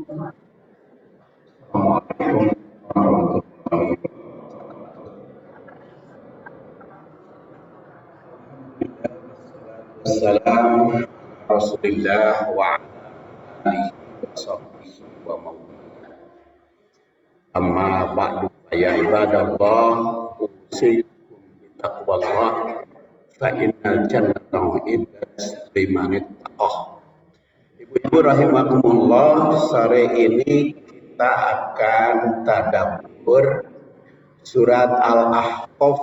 Assalamualaikum warahmatullahi wabarakatuh. Rasulillah wa alihi wa sahbihi wa mawala. Amma ba'du ya ibadallah, usikum bitaqwallah fa innal jannata uiddat liman ittaqah. Ibu-ibu rahimakumullah, sore ini kita akan tadabbur surat Al-Ahqaf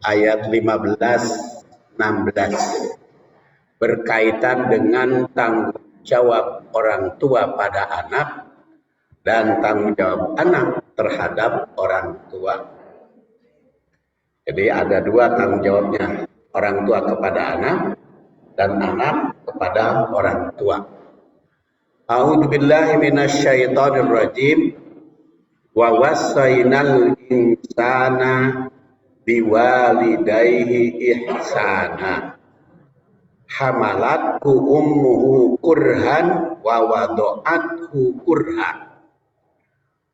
ayat 15-16 berkaitan dengan tanggung jawab orang tua pada anak dan tanggung jawab anak terhadap orang tua. Jadi ada dua tanggung jawabnya, orang tua kepada anak dan anak kepada orang tua. A'udzubillahi minasyaitonir rajim. Wa wassaynal insana biwalidayhi ihsana. Hamalathu ummuhu kurhan wa wada'athu kurhan.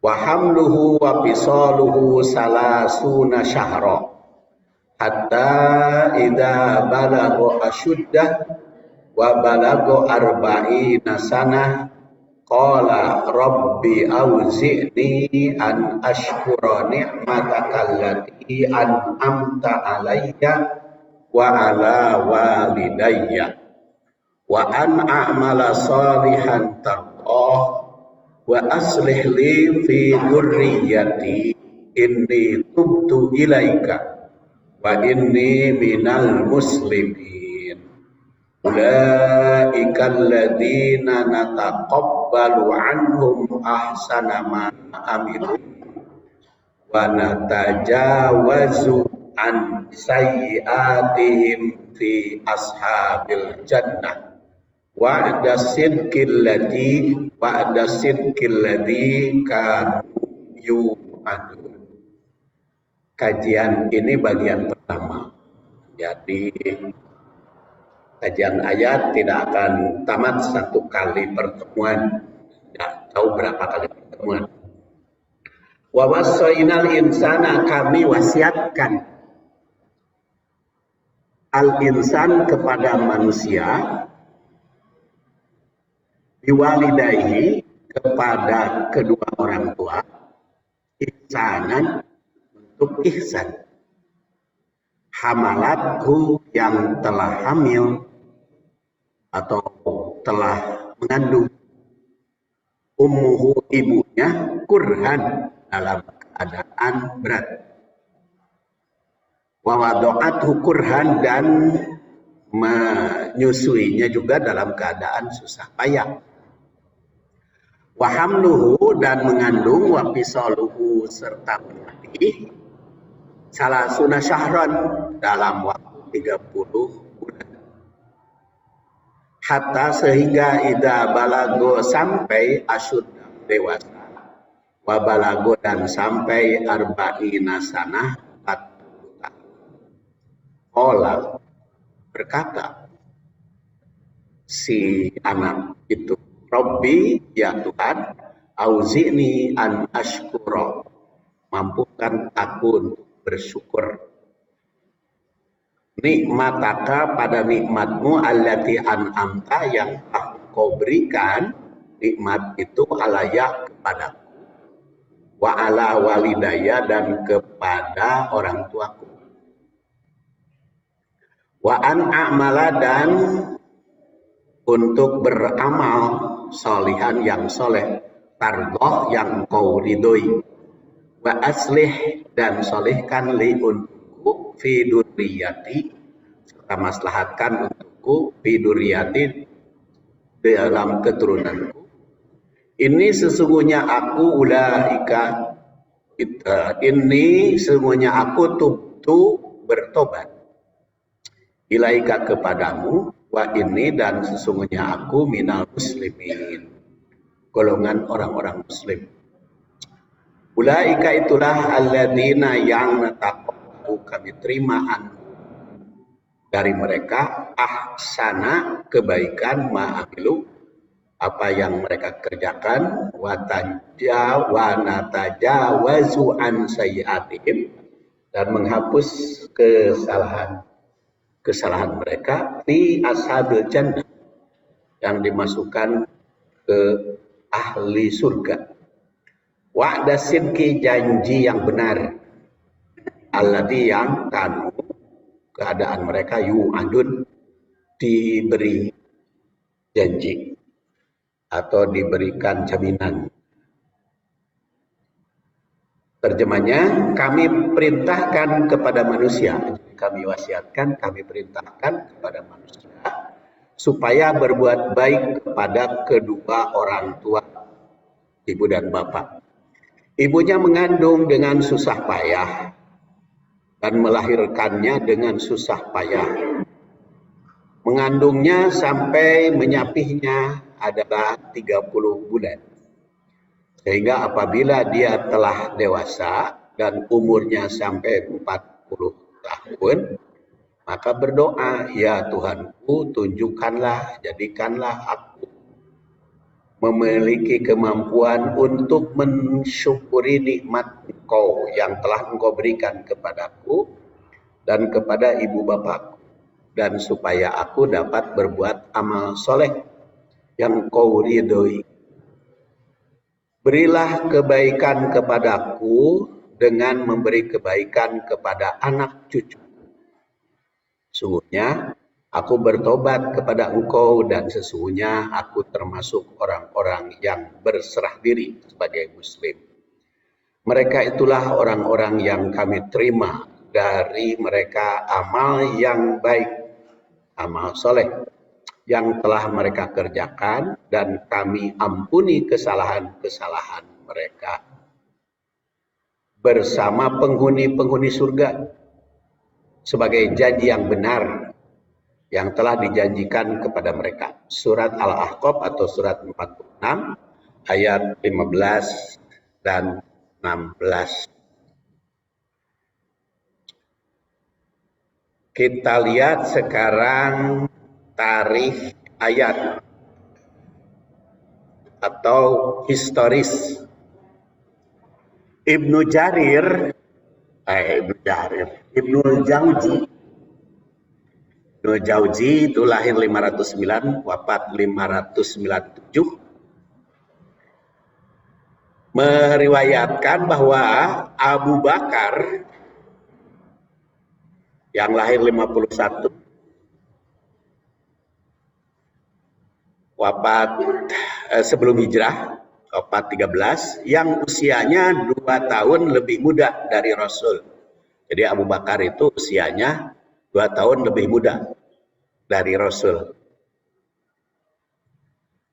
Wa hamluhu wa fisaluhu salasuna syahra. Hatta idza balagha asyuddah wa balagha arba'ina sanah qala rabbi auzi'ni an ashkura ni'mataka allati an'amta alayya wa ala walidayya wa an a'mala salihan tardah wa aslih li fi dzurriyyati inni tubtu ilaika wa inni minal muslimin. Ulaika alladziina nataqabbalu anhum ahsana ma amilu wa natajawazu an sayyi'atihim fi ashabil jannah wa'da sidqil ladzi kanu yu'adun. Kajian ini bagian pertama. Jadi kajian ayat tidak akan tamat satu kali pertemuan. Tidak tahu berapa kali pertemuan. Wa wassaynal insana, kami wasiatkan al-insan kepada manusia, biwalidayhi kepada kedua orang tua, ihsanan untuk ihsan. Hamalathu yang telah hamil atau telah mengandung, ummuhu ibunya, kurhan dalam keadaan berat, wa wada'athu kurhan dan menyusuinya juga dalam keadaan susah payah, wa hamluhu dan mengandung, wa fisaluhu serta menyusui, salasuna syahran dalam waktu 30 bulan. Hatta sehingga idza balago sampai asyud dewasa, wa balago dan sampai arba'ina sanah 40 tahun. Qala berkata si anak itu, Rabbi ya Tuhan, auzi'ni an ashkura, mampukan aku untuk bersyukur, nikmataka pada nikmatmu, allati an'amta yang kau berikan nikmat itu, alaya kepadaku, wa ala walidaya dan kepada orang tuaku, wa an a'mala dan untuk beramal solihan yang soleh, tardoh yang kau ridhoi, wa aslih dan solehkan li untukku, fi durriyati serta maslahatkan untukku, fi durriyati dalam keturunanku, ini sesungguhnya aku, ulaika ini sesungguhnya aku tubtu bertobat, ilaika kepadamu, wa ini dan sesungguhnya aku minal muslimin, golongan orang-orang muslim. Ulaika itulah alladzina yang nataqabbalu kami terima dari mereka ahsana kebaikan ma'amilu apa yang mereka kerjakan, wa natajawazu an sayyi'atihim, dan menghapus kesalahan mereka fi ashabil jannah, yang dimasukkan ke ahli surga. Wa'da sidqi, janji yang benar, alladzi yang kanu, keadaan mereka yu'adun, diberi janji atau diberikan jaminan. Terjemahnya, kami perintahkan kepada manusia, kami wasiatkan, kami perintahkan kepada manusia supaya berbuat baik kepada kedua orang tua, ibu dan bapak. Ibunya mengandung dengan susah payah dan melahirkannya dengan susah payah. Mengandungnya sampai menyapihnya adalah 30 bulan. Sehingga apabila dia telah dewasa dan umurnya sampai 40 tahun, maka berdoa, ya Tuhanku, tunjukkanlah, jadikanlah aku memiliki kemampuan untuk mensyukuri nikmat Engkau yang telah Engkau berikan kepadaku dan kepada ibu bapakku, dan supaya aku dapat berbuat amal soleh yang Engkau ridhoi. Berilah kebaikan kepadaku dengan memberi kebaikan kepada anak cucu. Sungguhnya aku bertobat kepada Engkau dan sesungguhnya aku termasuk orang-orang yang berserah diri sebagai muslim. Mereka itulah orang-orang yang kami terima dari mereka amal yang baik, amal soleh yang telah mereka kerjakan, dan kami ampuni kesalahan-kesalahan mereka bersama penghuni-penghuni surga sebagai janji yang benar yang telah dijanjikan kepada mereka. Surat Al-Ahqaf atau surat 46 ayat 15 dan 16. Kita lihat sekarang tarikh ayat atau historis. Ibnu Jauzi itu lahir 509, wafat 597, meriwayatkan bahwa Abu Bakar yang lahir 51, wafat sebelum hijrah, wafat 13, yang usianya 2 tahun lebih muda dari Rasul. Jadi Abu Bakar itu usianya 2 tahun lebih muda dari Rasul.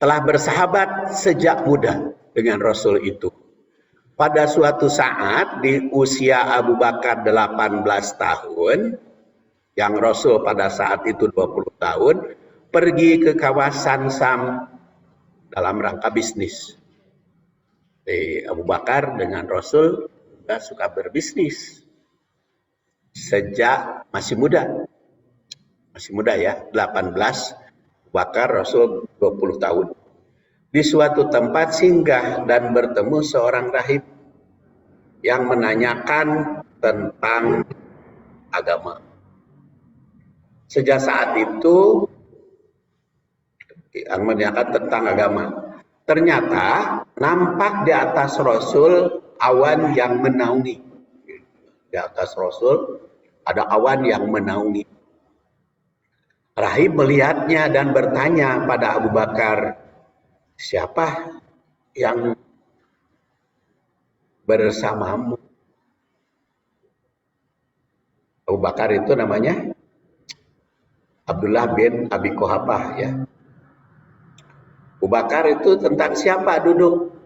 Telah bersahabat sejak muda dengan Rasul itu. Pada suatu saat di usia Abu Bakar 18 tahun, yang Rasul pada saat itu 20 tahun, pergi ke kawasan Sam dalam rangka bisnis. Abu Bakar dengan Rasul juga suka berbisnis sejak masih muda ya, 18, Bakar, Rasul 20 tahun. Di suatu tempat singgah dan bertemu seorang rahib yang menanyakan tentang agama. Sejak saat itu yang menanyakan tentang agama, ternyata nampak di atas Rasul awan yang menaungi. Di atas Rasul ada awan yang menaungi. Rahib melihatnya dan bertanya pada Abu Bakar, siapa yang bersamamu? Abu Bakar itu namanya Abdullah bin Abi Quhafah ya. Abu Bakar itu tentang siapa duduk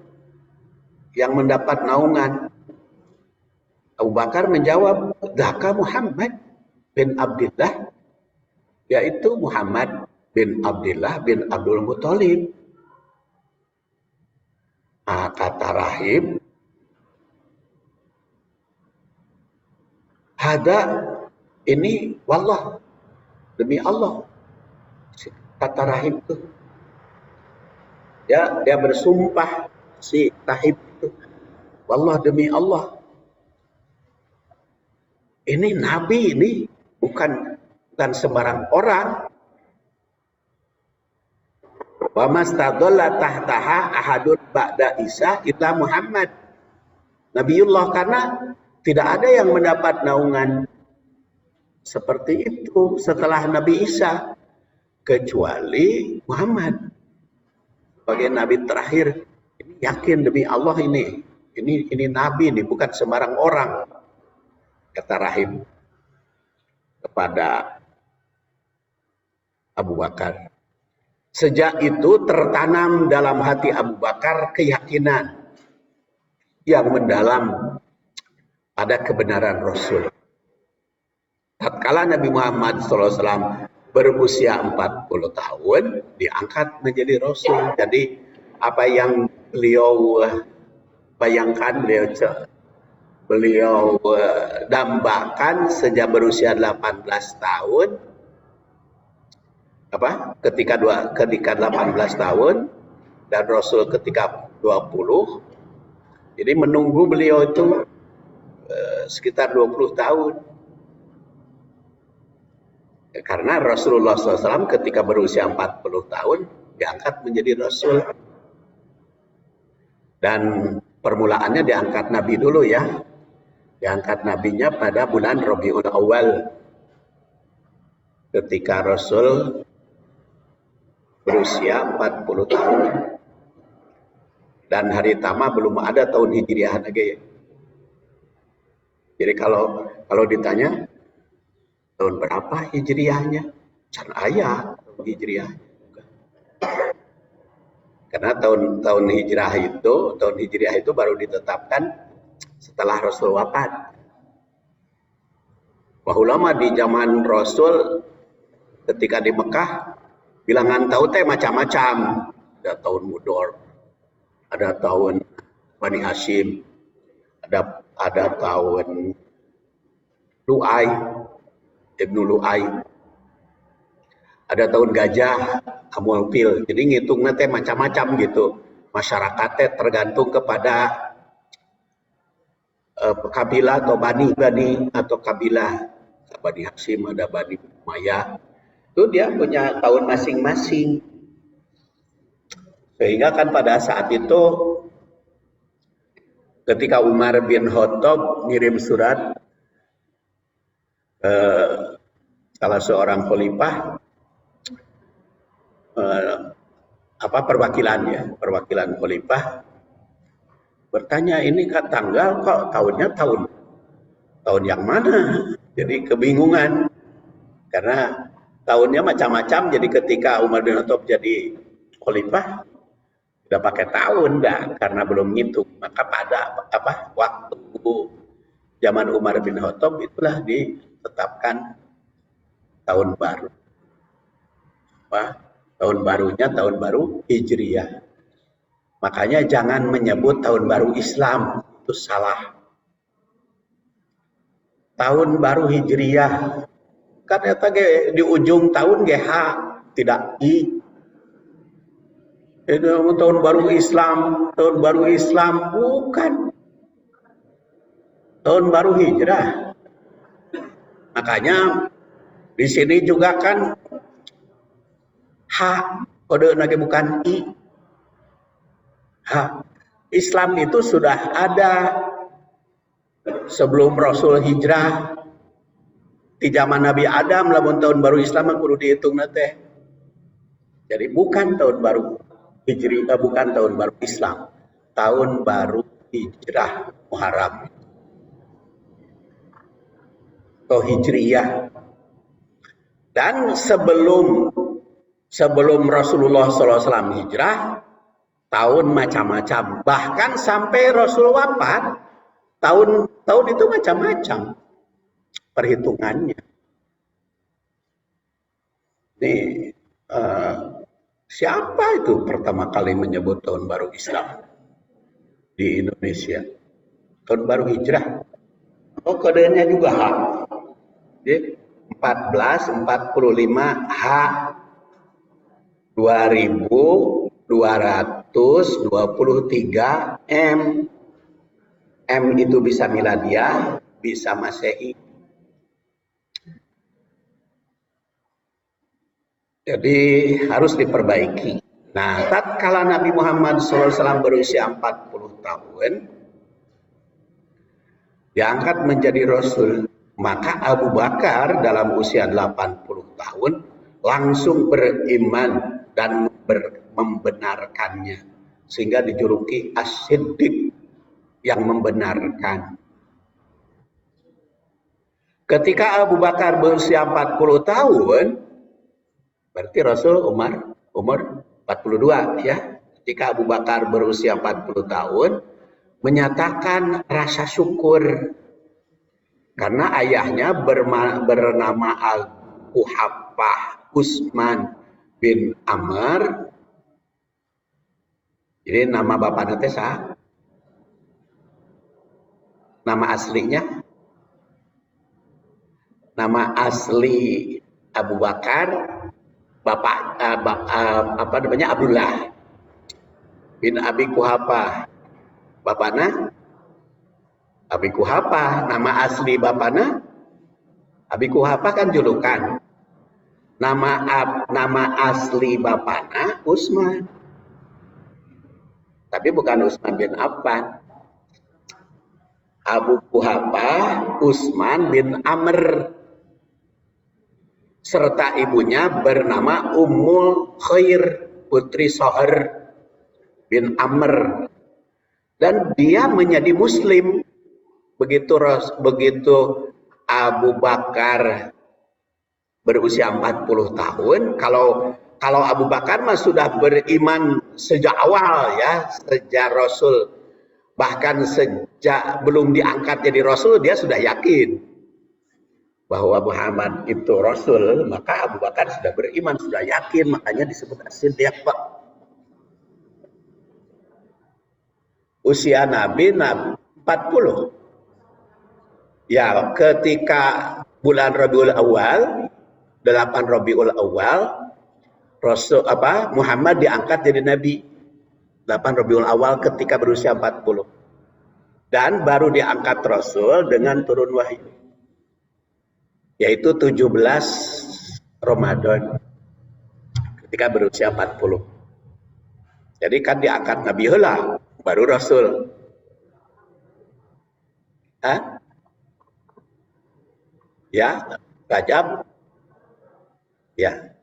yang mendapat naungan? Abu Bakar menjawab, "Dzaka Muhammad bin Abdullah," yaitu Muhammad bin Abdullah bin Abdul Muthalib. Nah, kata rahib, "Hada, ini wallah, demi Allah," kata rahib itu. Ya, dia bersumpah si Tahib itu, wallah demi Allah, ini nabi ini bukan sembarang orang. Wa mastadalla tahtaha ahadun ba'da Isa illa Muhammad. Nabiullah, karena tidak ada yang mendapat naungan seperti itu setelah Nabi Isa kecuali Muhammad sebagai nabi terakhir. Ini yakin demi Allah, ini nabi, ini bukan sembarang orang, kata Rahim kepada Abu Bakar. Sejak itu tertanam dalam hati Abu Bakar keyakinan yang mendalam pada kebenaran Rasul. Tatkala Nabi Muhammad SAW berusia 40 tahun, diangkat menjadi Rasul. Jadi apa yang beliau bayangkan, beliau dambakan sejak berusia 18 tahun, ketika 18 tahun dan Rasul ketika 20, jadi menunggu beliau itu sekitar 20 tahun. Karena Rasulullah SAW ketika berusia 40 tahun diangkat menjadi Rasul. Dan permulaannya diangkat Nabi dulu ya. Diangkat Nabinya pada bulan Rabiul Awal. Ketika Rasul berusia 40 tahun. Dan hari tama belum ada tahun Hijriah lagi. Jadi kalau ditanya, tahun berapa Hijriahnya? Can ayah tahun Hijriah. Karena tahun Hijriah itu baru ditetapkan setelah Rasul wafat. Wah, ulama di zaman Rasul ketika di Mekah bilangan tahun teh macam-macam. Ada tahun Mudor, ada tahun Bani Hashim, ada tahun Lu'ay, Ibnu Lu'ay, ada tahun Gajah, Amulfil. Jadi ngitungnya teh macam-macam gitu. Masyarakatnya tergantung kepada kabilah atau bani atau kabilah. Bani Hashim, ada Bani Umayyah. Itu dia punya tahun masing-masing. Sehingga kan pada saat itu ketika Umar bin Khattab ngirim surat salah seorang khalifah, perwakilan khalifah bertanya, ini kan tanggal kok tahunnya tahun yang mana? Jadi kebingungan karena tahunnya macam-macam. Jadi ketika Umar bin Khattab jadi khalifah udah pakai tahun karena belum ngitung. Maka pada waktu zaman Umar bin Khattab itulah ditetapkan tahun baru. Tahun barunya tahun baru Hijriah. Makanya jangan menyebut tahun baru Islam, itu salah. Tahun baru Hijriah, karena di ujung tahun GH, tidak I. Itu tahun baru Islam, bukan. Tahun baru Hijrah. Makanya di sini juga kan H, kode lagi bukan I. Islam itu sudah ada sebelum Rasul hijrah. Di zaman Nabi Adam lamun tahun baru Islam kudu dihitung teh. Jadi bukan tahun baru Hijriah, bukan tahun baru Islam. Tahun baru Hijrah Muharram. Atau Hijriyah. Dan sebelum Rasulullah SAW hijrah, tahun macam-macam. Bahkan sampai Rasul wafat, tahun itu macam-macam perhitungannya. Nih, siapa itu pertama kali menyebut tahun baru Islam di Indonesia? Tahun baru Hijrah. Oh, kodenya juga H. Jadi 1445 H 2200 423 M. M itu bisa miladiah, bisa masehi. Jadi harus diperbaiki. Nah, tatkala Nabi Muhammad SAW berusia 40 tahun, diangkat menjadi Rasul, maka Abu Bakar dalam usia 80 tahun langsung beriman dan membenarkannya, sehingga dijuluki As-Siddiq, yang membenarkan. Ketika Abu Bakar berusia 40 tahun, berarti Rasul umur 42 ya. Ketika Abu Bakar berusia 40 tahun, menyatakan rasa syukur karena ayahnya bernama Al-Quhafah Utsman bin Amr. Jadi nama bapaknya Tesa, nama aslinya, nama asli Abu Bakar, Abdullah bin Abi Quhafah. Bapaknya Abi Quhafah, nama asli bapaknya Abi Quhafah kan julukan. Nama asli bapaknya Utsman. Tapi bukan Utsman bin Affan. Abu Quhafah Utsman bin Amr. Serta ibunya bernama Ummul Khair, putri Soher bin Amr. Dan dia menjadi muslim begitu Abu Bakar berusia 40 tahun. Kalau Abu Bakar mah sudah beriman sejak awal ya, sejak Rasul, bahkan sejak belum diangkat jadi Rasul dia sudah yakin bahwa Muhammad itu Rasul. Maka Abu Bakar sudah beriman, sudah yakin, makanya disebut As-Siddiq, Pak. Usia Nabi 40. Ya, ketika bulan Rabiul Awal, 8 Rabiul Awal, Muhammad diangkat jadi nabi. 8 Rabiul Awal ketika berusia 40. Dan baru diangkat Rasul dengan turun wahyu, yaitu 17 Ramadan ketika berusia 40. Jadi kan diangkat nabi heula, baru Rasul. Ya, Rajab. Ya.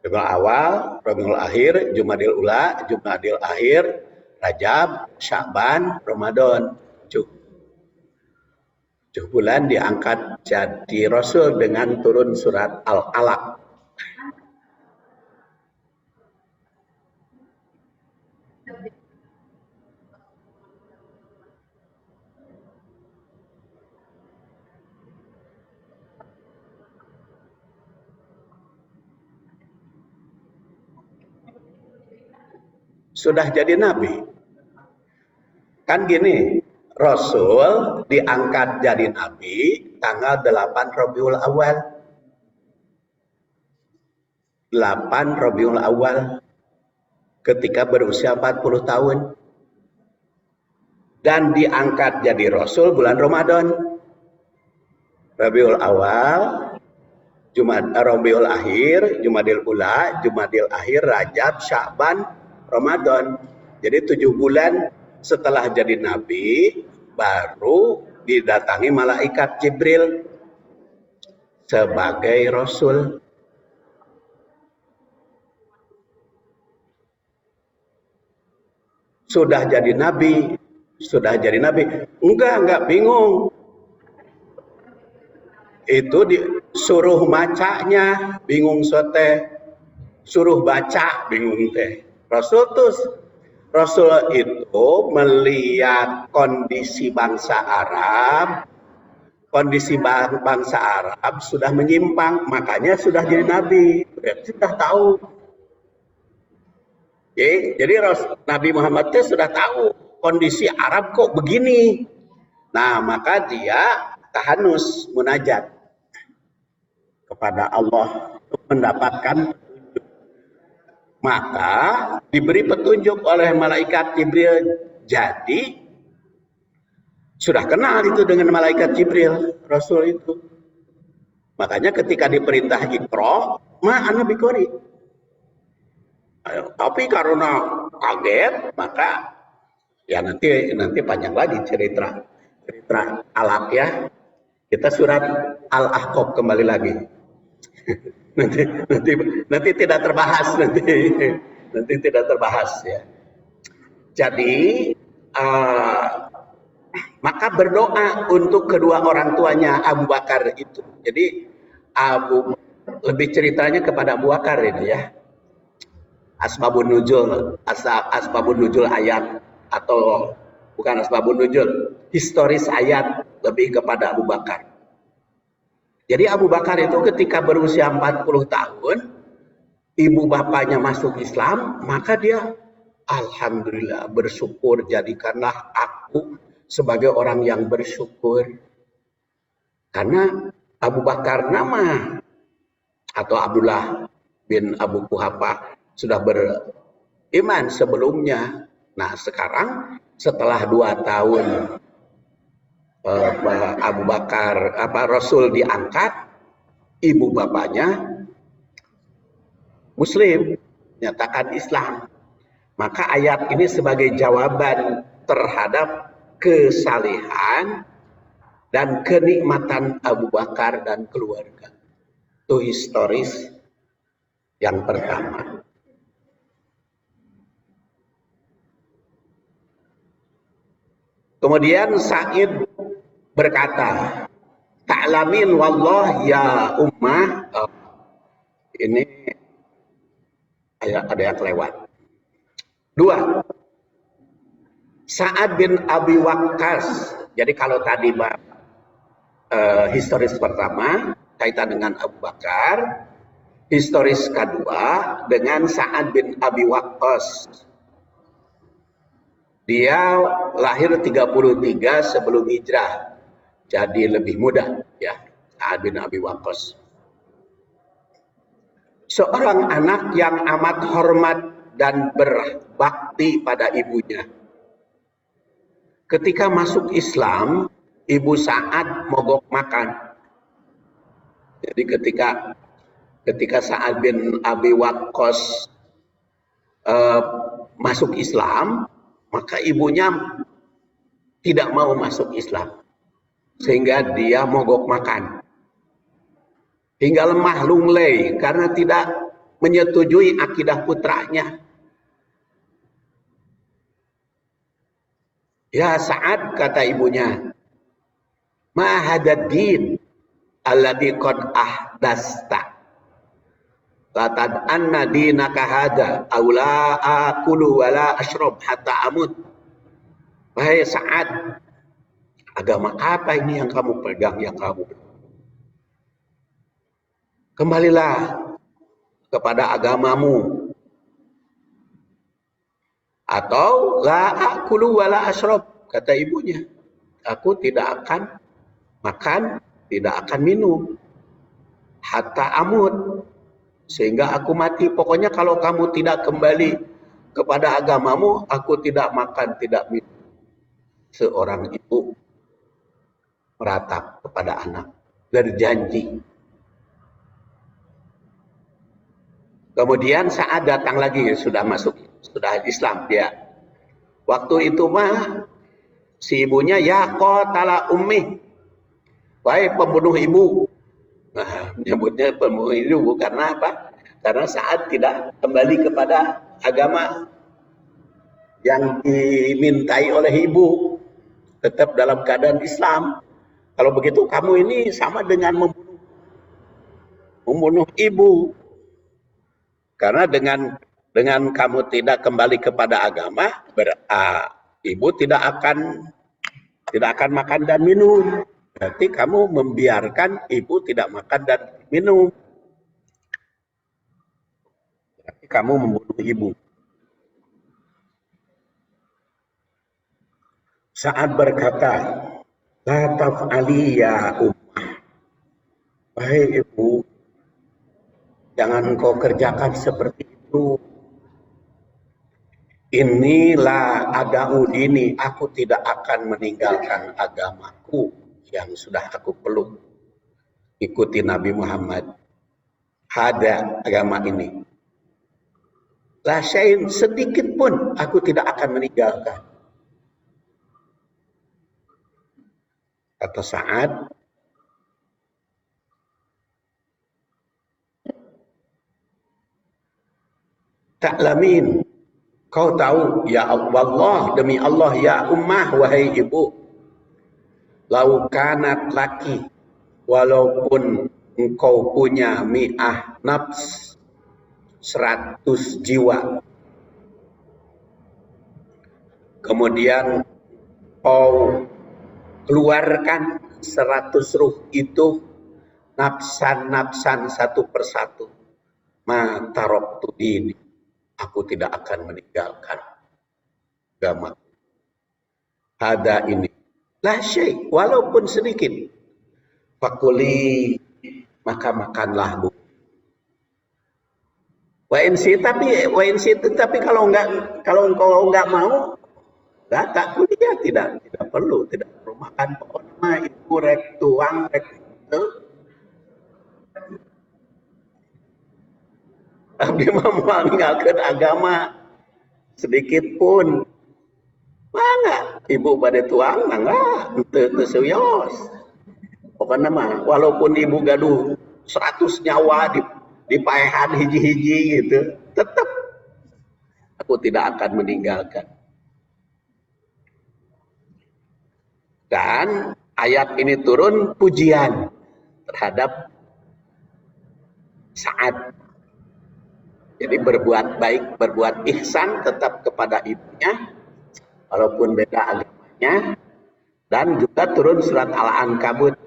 Rabiul Awal, Rabiul Akhir, Jumadil Ula, Jumadil Akhir, Rajab, Sya'ban, Ramadan. 7 bulan diangkat jadi Rasul dengan turun surat Al-Alaq. Sudah jadi nabi. Kan gini, Rasul diangkat jadi nabi tanggal 8 Rabiul Awal. 8 Rabiul Awal ketika berusia 40 tahun. Dan diangkat jadi Rasul bulan Ramadan. Rabiul Awal, Rabiul Akhir, Jumadil Ula, Jumadil Akhir, Rajab, Sya'ban, Ramadan. Jadi 7 bulan setelah jadi nabi baru didatangi malaikat Jibril sebagai Rasul. Sudah jadi nabi. Enggak bingung. Itu disuruh macanya, bingung sote. Suruh baca, bingung teh. Rasul itu melihat kondisi bangsa Arab. Kondisi bangsa Arab sudah menyimpang, makanya sudah jadi nabi. Sudah tahu. Jadi Nabi Muhammad itu sudah tahu kondisi Arab kok begini. Nah, maka dia tahanus munajat kepada Allah untuk mendapatkan Maka diberi petunjuk oleh malaikat Jibril. Jadi sudah kenal itu dengan malaikat Jibril, Rasul itu. Makanya ketika diperintah Iqra, ma ana biqari. Tapi karena kaget, maka ya nanti panjang lagi cerita Alaq ya. Kita surat Al-Ahqaf kembali lagi. nanti tidak terbahas nanti tidak terbahas ya. Jadi maka berdoa untuk kedua orang tuanya Abu Bakar itu. Jadi lebih ceritanya kepada Abu Bakar ini ya. Asbabun nuzul ayat, atau bukan asbabun nuzul, historis ayat lebih kepada Abu Bakar. Jadi Abu Bakar itu ketika berusia 40 tahun, ibu bapaknya masuk Islam, maka dia alhamdulillah bersyukur, jadikanlah aku sebagai orang yang bersyukur. Karena Abu Bakar nama atau Abdullah bin Abu Quhafa sudah beriman sebelumnya. Nah sekarang setelah 2 tahun Abu Bakar Rasul diangkat, ibu bapaknya Muslim, nyatakan Islam. Maka ayat ini sebagai jawaban terhadap kesalehan dan kenikmatan Abu Bakar dan keluarga. Itu historis yang pertama. Kemudian Sa'id berkata, ta'lamin wallah ya ummah. Ini ada yang kelewat. 2. Sa'ad bin Abi Waqqas. Jadi kalau tadi historis pertama kaitan dengan Abu Bakar, historis kedua dengan Sa'ad bin Abi Waqqas. Dia lahir 33 sebelum hijrah. Jadi lebih muda ya, Sa'ad bin Abi Waqqas. Seorang anak yang amat hormat dan berbakti pada ibunya. Ketika masuk Islam, ibu Sa'ad mogok makan. Jadi ketika Sa'ad bin Abi Waqqas masuk Islam, maka ibunya tidak mau masuk Islam, sehingga dia mogok makan hingga lemah lunglai karena tidak menyetujui akidah putranya. Ya Sa'ad, kata ibunya, ma hadad din alladhi qad ahdasta latad anna dinaka hada aula akulu wala ashrab hatta amut. Wahai Sa'ad, agama apa ini yang kamu pegang, yang kamu kembalilah kepada agamamu, atau la akulu wala ashrab, kata ibunya, aku tidak akan makan, tidak akan minum hatta amut, sehingga aku mati. Pokoknya kalau kamu tidak kembali kepada agamamu, aku tidak makan, tidak minum. Seorang ibu meratap kepada anak, berjanji. Kemudian saat datang lagi, sudah Islam dia. Waktu itu mah si ibunya, ya qatala ummi, wahai pembunuh ibu. Nah, menyebutnya pembunuh ibu karena apa? Karena saat tidak kembali kepada agama yang dimintai oleh ibu, tetap dalam keadaan Islam. Kalau begitu kamu ini sama dengan membunuh ibu. Karena dengan kamu tidak kembali kepada agama, ibu tidak akan makan dan minum. Berarti kamu membiarkan ibu tidak makan dan minum. Berarti kamu membunuh ibu. Saat berkata, la taf'ali ya ummah. Wahai ibu, jangan engkau kerjakan seperti itu. inilah ada'u dini, aku tidak akan meninggalkan agamaku yang sudah aku peluk. Ikuti Nabi Muhammad. Ada agama ini. La syai'in, sedikit pun aku tidak akan meninggalkan. Kata Sa'ad, ta'lamin, kau tahu, ya Allah, demi Allah, ya ummah, wahai ibu, lau kanat laki, walaupun engkau punya mi'ah nafs, 100 jiwa, kemudian kau keluarkan 100 ruh itu nafsan-nafsan satu persatu, ma taraktu dini, aku tidak akan meninggalkan agama. Ada ini, la syai', walaupun sedikit. Fakuli, maka makanlah bu. Tapi kalau engkau enggak mau, tak kuliah, tidak perlu makan. Pokoknya ibu rek tuang rek itu. Tapi mau meninggalkan agama sedikit pun, mana ibu pada tuang, enggak, itu serius. Pokoknya mah, walaupun ibu gaduh 100 nyawa di paehan hiji-hiji gitu, tetap aku tidak akan meninggalkan. Dan ayat ini turun pujian terhadap Sa'ad. Jadi berbuat baik, berbuat ihsan tetap kepada ibunya, walaupun beda agamanya. Dan juga turun surat Al-Ankabut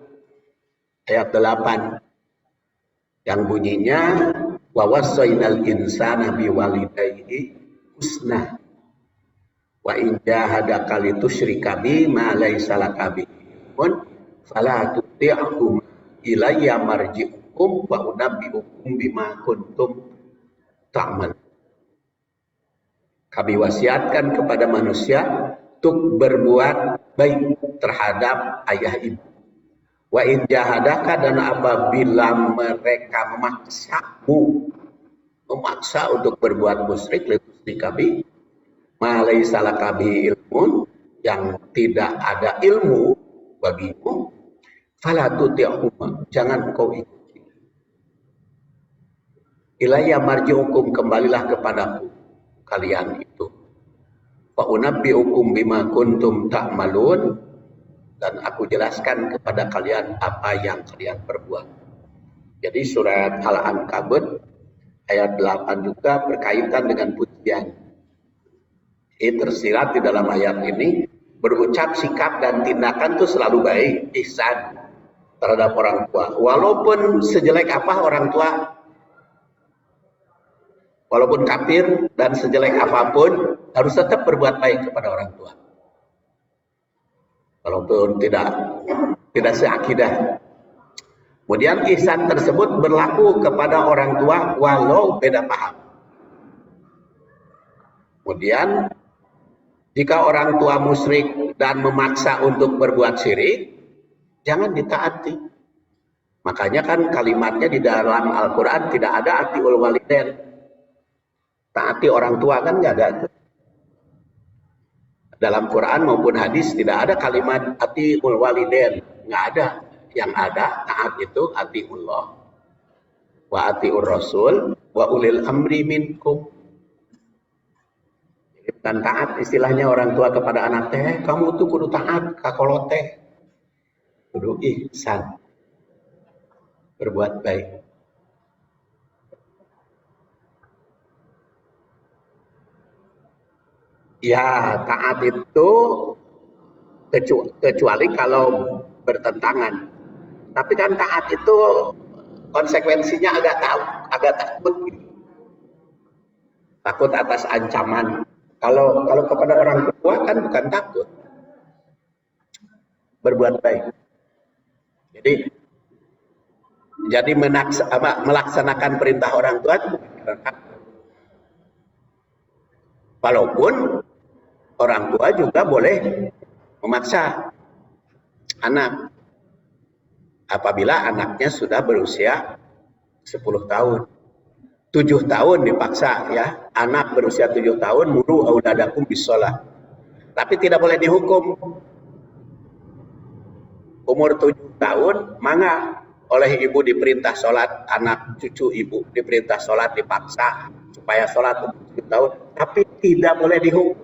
ayat 8 yang bunyinya wa wassaynal insana biwalidayhi husna wa in jahadaka litusyrika bi ma laysa laka bihi fala tuti'hum ilayya marji'ukum wa unabbi'ukum bima kuntum ta'mal. Kami wasiatkan kepada manusia untuk berbuat baik terhadap ayah ibu. Wa in jahadaka, dan apabila mereka memaksa untuk berbuat musyrik, litusyrika kami ma laysa laka bihi ilmun, yang tidak ada ilmu bagimu, fala tuti'hum, jangan kau ikuti. Ilayya marji'ukum, kembalilah kepadaku kalian itu. Fa unabbi'ukum bima kuntum ta'malun, dan aku jelaskan kepada kalian apa yang kalian perbuat. Jadi surat Al-Ankabut ayat 8 juga berkaitan dengan pujian. Ini tersirat di dalam ayat ini, berucap, sikap, dan tindakan itu selalu baik, ihsan terhadap orang tua. Walaupun sejelek apa orang tua, walaupun kafir dan sejelek apapun, harus tetap berbuat baik kepada orang tua. Walaupun tidak seakidah. Kemudian ihsan tersebut berlaku kepada orang tua walau beda paham. Kemudian jika orang tua musyrik dan memaksa untuk berbuat syirik, jangan ditaati. Makanya kan kalimatnya di dalam Al-Quran tidak ada atiul walidain. Taati orang tua kan nggak ada. Dalam Quran maupun hadis tidak ada kalimat atiul walidain, nggak ada. Yang ada taat itu atiullah wa atiur rasul wa ulil amri minkum. Bukan taat istilahnya orang tua kepada anak teh, kamu tuh kudu taat kakolo teh, kudu ihsan, berbuat baik. Ya, taat itu kecuali kalau bertentangan. Tapi kan taat itu konsekuensinya agak takut. Takut atas ancaman. Kalau kepada orang tua kan bukan takut, berbuat baik. Jadi melaksanakan perintah orang tua itu bukan takut. Walaupun orang tua juga boleh memaksa anak apabila anaknya sudah berusia 10 tahun. 7 tahun dipaksa ya, anak berusia 7 tahun muru auladakum bisolah. Tapi tidak boleh dihukum. Umur 7 tahun, mangga oleh ibu diperintah sholat, anak cucu ibu diperintah sholat, dipaksa supaya sholat umur 7 tahun, tapi tidak boleh dihukum.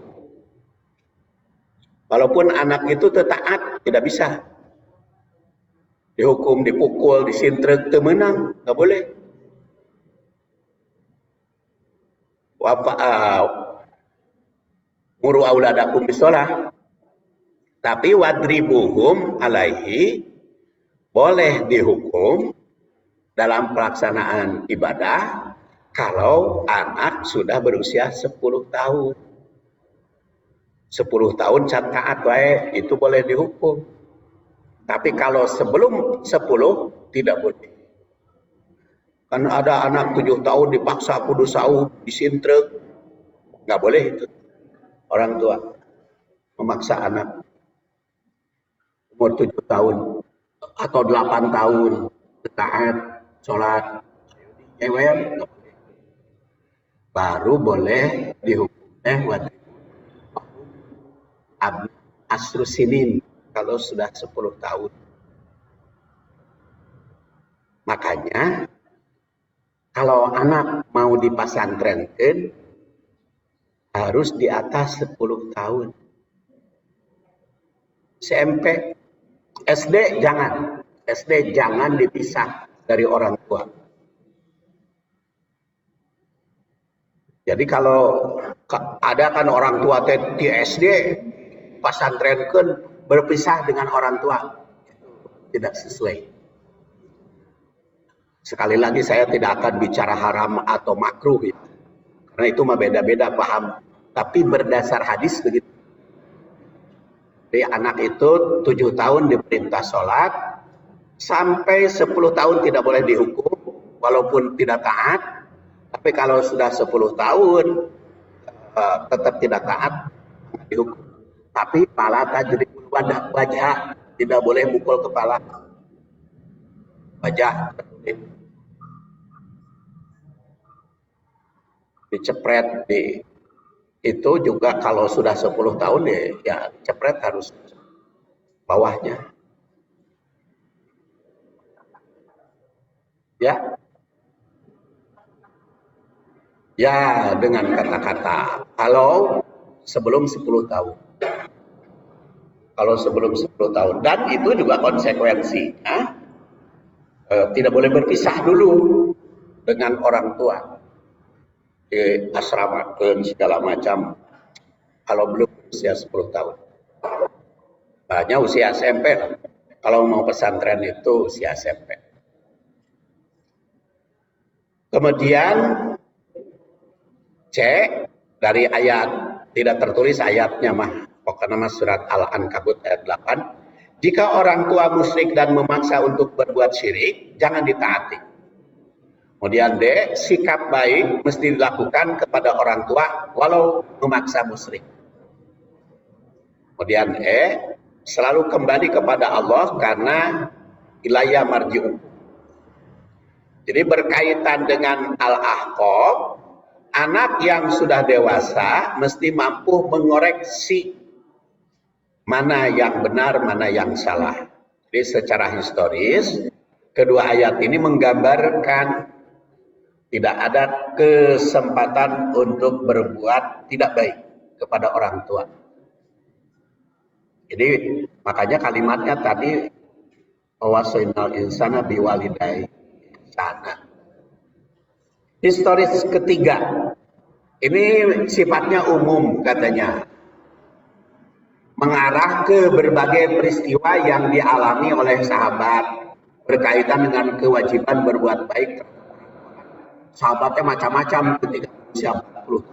Walaupun anak itu taat, tidak bisa dihukum, dipukul, disintrek, temenang, nggak boleh. Muru auladakum bisolah. Tapi wadribuhum alaihi, boleh dihukum dalam pelaksanaan ibadah kalau anak sudah berusia 10 tahun. 10 tahun taat baik, itu boleh dihukum. Tapi kalau sebelum 10 tidak boleh. Kan ada anak 7 tahun dipaksa kudu sahur, disintrek. Nggak boleh itu. Orang tua memaksa anak umur 7 tahun atau 8 tahun taat sholat, baru boleh dihukum asrusinin kalau sudah 10 tahun. Makanya kalau anak mau dipasantrenkan harus di atas 10 tahun. SMP, SD jangan dipisah dari orang tua. Jadi kalau ada kan orang tua di SD pasantrenkan berpisah dengan orang tua, tidak sesuai. Sekali lagi saya tidak akan bicara haram atau makruh ya. Karena itu mah beda-beda paham. Tapi berdasar hadis begitu. Jadi anak itu 7 tahun diperintah sholat, sampai 10 tahun tidak boleh dihukum, walaupun tidak taat. Tapi kalau sudah 10 tahun tetap tidak taat, dihukum. Tapi pala tajribul wajah, tidak boleh mukul kepala. Wajah dicepret itu juga kalau sudah 10 tahun ya cepret harus bawahnya. Ya. Ya, dengan kata-kata kalau sebelum 10 tahun. Kalau sebelum 10 tahun, dan itu juga konsekuensinya tidak boleh berpisah dulu dengan orang tua. Di asrama segala macam kalau belum usia 10 tahun. Hanya usia SMP. Kalau mau pesantren itu usia SMP. Kemudian C dari ayat, tidak tertulis ayatnya mah, pokoknya surat Al-Ankabut ayat 8. Jika orang tua musyrik dan memaksa untuk berbuat syirik, jangan ditaati. Kemudian D, sikap baik mesti dilakukan kepada orang tua walau memaksa musyrik. Kemudian E, selalu kembali kepada Allah karena ilayya marji'un. Jadi berkaitan dengan Al-Ahqaf, anak yang sudah dewasa mesti mampu mengoreksi mana yang benar, mana yang salah. Jadi secara historis, kedua ayat ini menggambarkan tidak ada kesempatan untuk berbuat tidak baik kepada orang tua. Jadi makanya kalimatnya tadi wasainal insana biwalidayhi ihsana. Historis ketiga, ini sifatnya umum katanya, mengarah ke berbagai peristiwa yang dialami oleh sahabat berkaitan dengan kewajiban berbuat baik. Sahabatnya macam-macam ketika usia 40.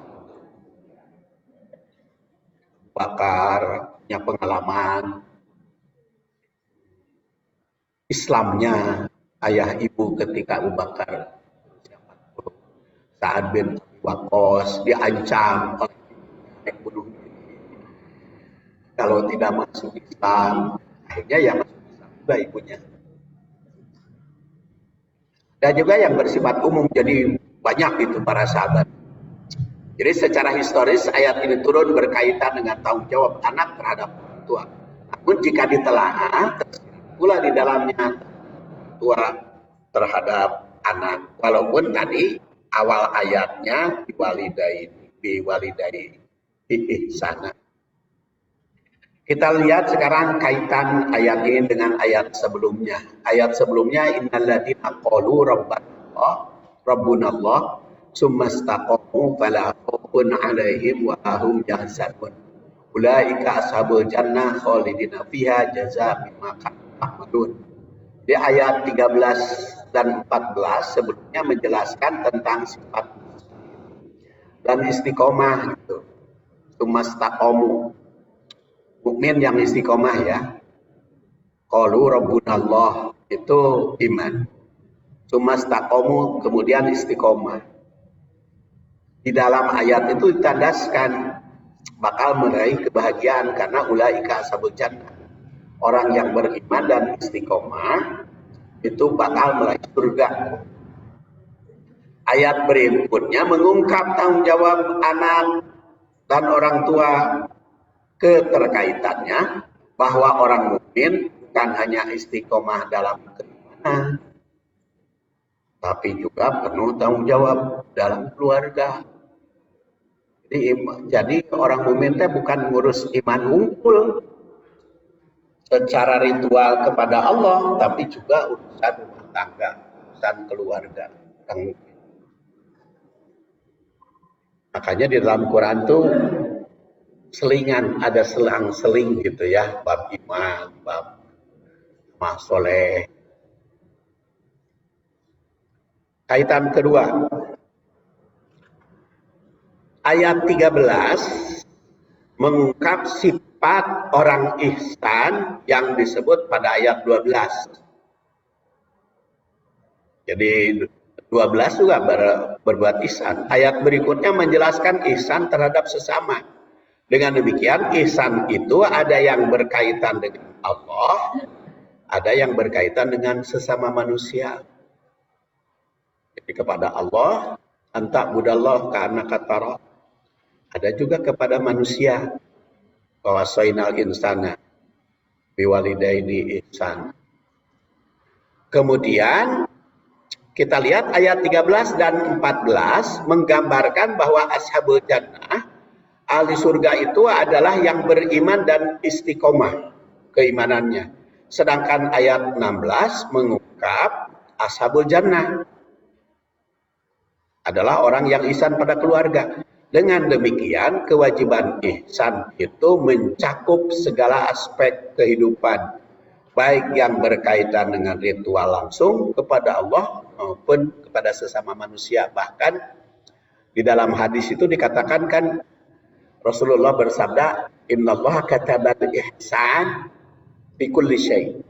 Bakar, punya pengalaman. Islamnya ayah ibu ketika Abu Bakar usia 40. Sa'ad bin Waqqas diancam oleh sampai bunuh diri. Kalau tidak masuk Islam, akhirnya ya masuk Islam juga ibunya. Dan juga yang bersifat umum, jadi banyak itu para sahabat. Jadi secara historis ayat ini turun berkaitan dengan tanggung jawab anak terhadap orang tua. Namun jika ditelaah, tersirat pula di dalamnya tua terhadap anak. Walaupun tadi awal ayatnya biwalidai ihsana. Kita lihat sekarang kaitan ayat ini dengan ayat sebelumnya. Ayat sebelumnya innalladzina qalu rabbunallah summa istaqamu fala khaufun 'alaihim wa hum yahzanun. Ulaika ashabul jannah khalidina fiha jazaa'an bima kanu ya'malun. Di ayat 13 dan 14 sebelumnya menjelaskan tentang sifat dan istiqomah gitu. Summa istaqamu. Mukmin yang istiqomah ya. Qalu rabbunallah itu iman. Tsumastaqamu kemudian istiqomah. Di dalam ayat itu ditandaskan bakal meraih kebahagiaan karena ulaika ashabul jannah. Orang yang beriman dan istiqomah itu bakal meraih surga. Ayat berikutnya mengungkap tanggung jawab anak dan orang tua, keterkaitannya bahwa orang mukmin bukan hanya istiqomah dalam keimanan, tapi juga penuh tanggung jawab dalam keluarga. Jadi orang mukmin teh bukan ngurus iman unggul secara ritual kepada Allah, tapi juga urusan rumah tangga, urusan keluarga. Makanya di dalam Quran tuh selingan, ada selang-seling gitu ya, bab iman, bab amal soleh. Kaitan kedua, ayat 13 mengungkap sifat orang ihsan yang disebut pada ayat 12. Jadi 12 juga berbuat ihsan. Ayat berikutnya menjelaskan ihsan terhadap sesama. Dengan demikian, ihsan itu ada yang berkaitan dengan Allah, ada yang berkaitan dengan sesama manusia. Jadi kepada Allah, anta budallah ka'annaka tara. Ada juga kepada manusia, wawasainal insana biwalidaini ihsan. Kemudian kita lihat ayat 13 dan 14 menggambarkan bahwa ashabul jannah, ahli surga itu adalah yang beriman dan istiqomah keimanannya. Sedangkan ayat 16 mengungkap ashabul jannah adalah orang yang ihsan pada keluarga. Dengan demikian kewajiban ihsan itu mencakup segala aspek kehidupan, baik yang berkaitan dengan ritual langsung kepada Allah maupun kepada sesama manusia. Bahkan di dalam hadis itu dikatakan kan, Rasulullah bersabda, innallaha katabal ihsan fi kulli syai'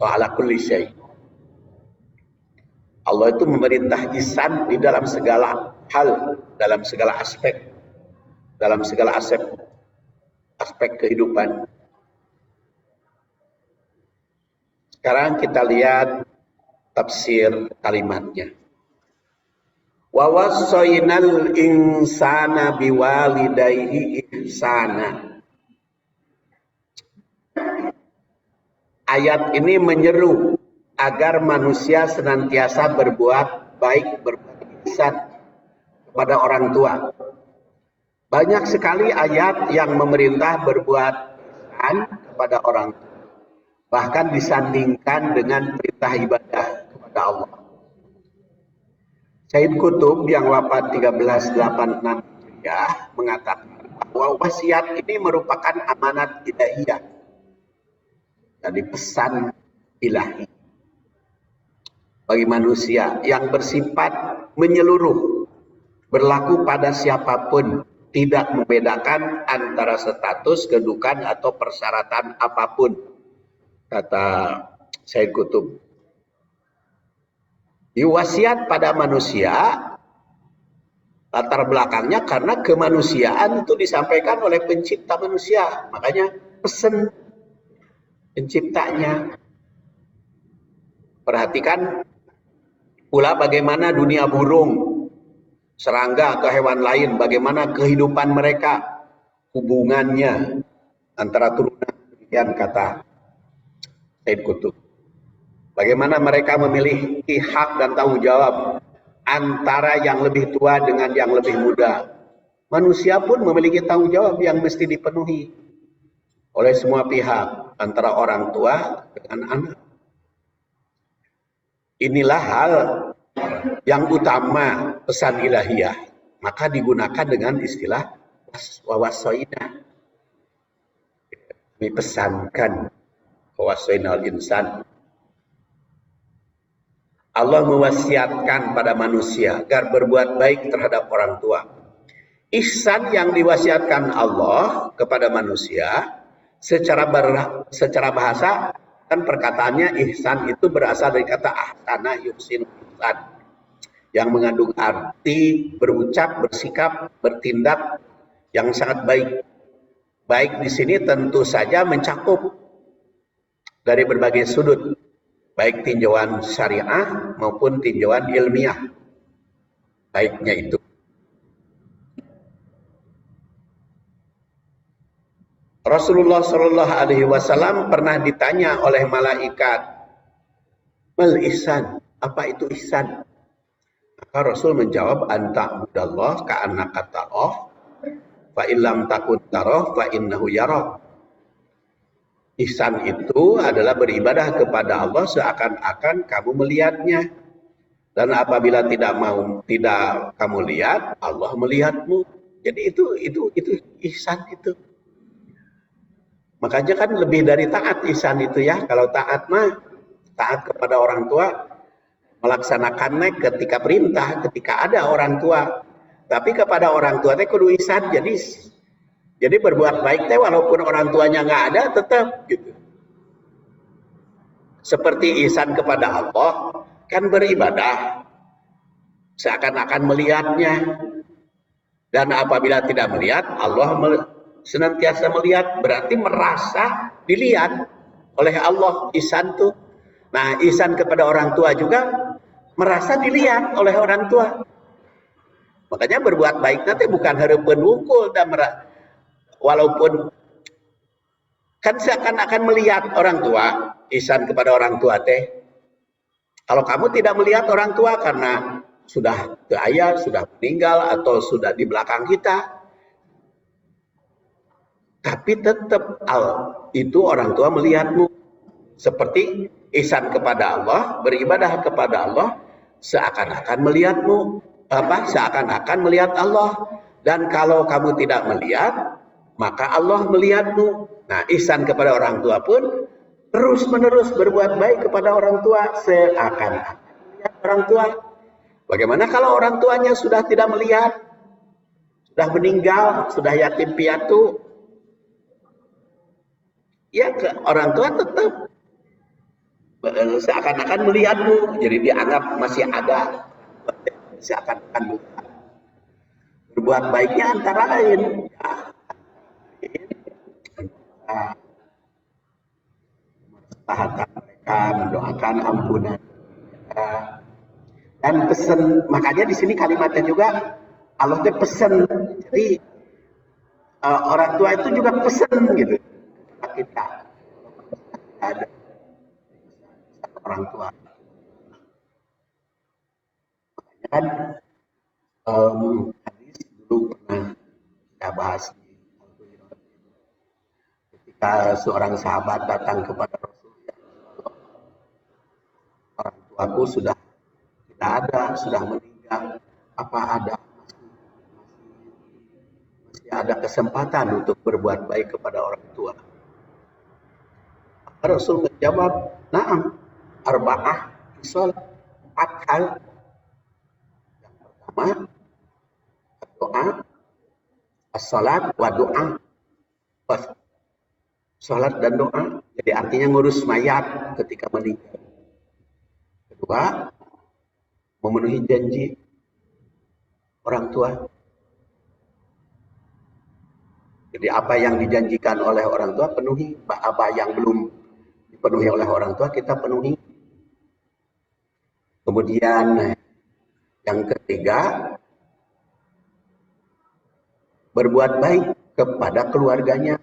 wa ala kulli syai'. Allah itu memerintah ihsan di dalam segala hal, dalam segala aspek, aspek kehidupan. Sekarang kita lihat tafsir kalimatnya. Wa wassaynal insana biwalidayhi ihsana. Ayat ini menyeru agar manusia senantiasa berbuat baik, berbuat ihsan kepada orang tua. Banyak sekali ayat yang memerintah berbuat ihsan kepada orang tua, bahkan disandingkan dengan perintah ibadah kepada Allah. Said Qutb yang wafat 1386 Hijriah mengatakan bahwa wasiat ini merupakan amanat ilahiyah, jadi pesan ilahi bagi manusia yang bersifat menyeluruh, berlaku pada siapapun, tidak membedakan antara status, kedudukan atau persyaratan apapun, kata Said Qutb. Wasiat pada manusia Latar belakangnya karena kemanusiaan itu disampaikan oleh pencipta manusia. Makanya pesan penciptanya. Perhatikan pula bagaimana dunia burung, serangga atau hewan lain, bagaimana kehidupan mereka, hubungannya antara turunan. Demikian kata Said Qutb. Bagaimana mereka memiliki hak dan tanggung jawab antara yang lebih tua dengan yang lebih muda. Manusia pun memiliki tanggung jawab yang mesti dipenuhi oleh semua pihak, antara orang tua dengan anak. Inilah hal yang utama pesan ilahiyah. Maka digunakan dengan istilah wawasoina. Dipesankan wawasoinal insan. Allah mewasiatkan pada manusia agar berbuat baik terhadap orang tua. Ihsan yang diwasiatkan Allah kepada manusia secara bahasa kan perkataannya ihsan itu berasal dari kata ahsana yuhsin ihsan yang mengandung arti berucap, bersikap, bertindak yang sangat baik. Baik di sini tentu saja mencakup dari berbagai sudut, baik tinjauan syariah maupun tinjauan ilmiah. Baiknya itu. Rasulullah Shallallahu Alaihi Wasallam pernah ditanya oleh malaikat, mal ihsan, apa itu ihsan? Maka Rasul menjawab, anta budallah ka'annaka tarah, fa illam takun tarah, fa innahu yarah. Ihsan itu adalah beribadah kepada Allah seakan-akan kamu melihatnya. Dan apabila tidak kamu lihat, Allah melihatmu. Jadi itu ihsan itu. Makanya kan lebih dari taat ihsan itu ya. Kalau taat mah taat kepada orang tua, melaksanakannya ketika perintah, ketika ada orang tua. Tapi kepada orang tua teh kudu ihsan. Jadi berbuat baik teh walaupun orang tuanya nggak ada tetap gitu. Seperti ihsan kepada Allah kan beribadah seakan-akan melihatnya. Dan apabila tidak melihat, Allah senantiasa melihat, berarti merasa dilihat oleh Allah. Ihsan tuh. Nah, ihsan kepada orang tua juga merasa dilihat oleh orang tua. Makanya berbuat baik nanti bukan harapan wungkul dan walaupun kan seakan-akan melihat orang tua. Ihsan kepada orang tua teh. Kalau kamu tidak melihat orang tua karena sudah ke ayah, sudah meninggal atau sudah di belakang kita, tapi tetap itu orang tua melihatmu. Seperti ihsan kepada Allah, beribadah kepada Allah seakan-akan melihatmu, seakan-akan melihat Allah. Dan kalau kamu tidak melihat, maka Allah melihatmu. Nah, ihsan kepada orang tua pun terus-menerus berbuat baik kepada orang tua seakan-akan melihat orang tua. Bagaimana kalau orang tuanya sudah tidak melihat, sudah meninggal, sudah yatim piatu? Ya, orang tua tetap seakan-akan melihatmu, jadi dianggap masih ada. Seakan-akan berbuat baiknya antara lain tahapan mereka, mendoakan ampunan mereka. Dan pesan, makanya di sini kalimatnya juga Allah itu pesan. Jadi orang tua itu juga pesan gitu kita. Ada orang tua. Makanya kan hadis dulu pernah kita bahas ketika seorang sahabat datang kepada Rasul, orang tuaku sudah tidak ada, sudah meninggal, apa ada masih ada kesempatan untuk berbuat baik kepada orang tua? Maka Rasul menjawab, na'am, arba'ah fisal, 4 hal. Yang pertama, doa, as-salat wa doa. Salat dan doa, jadi artinya ngurus mayat ketika meninggal. Kedua, memenuhi janji. orang tua. Jadi apa yang dijanjikan oleh orang tua penuhi, apa yang belum dipenuhi oleh orang tua kita penuhi. Kemudian yang ketiga, berbuat baik kepada keluarganya.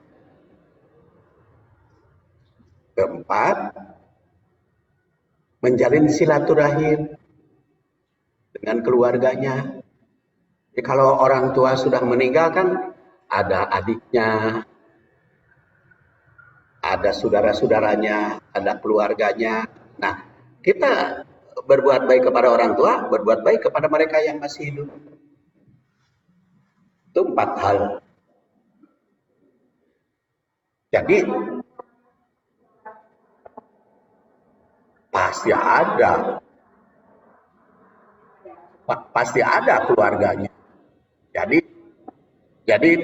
Keempat, menjalin silaturahim dengan keluarganya. Jadi kalau orang tua sudah meninggal kan ada adiknya, ada saudara-saudaranya, ada keluarganya. Nah, kita berbuat baik kepada orang tua, berbuat baik kepada mereka yang masih hidup. Itu 4 hal. Jadi pasti ada keluarganya. Jadi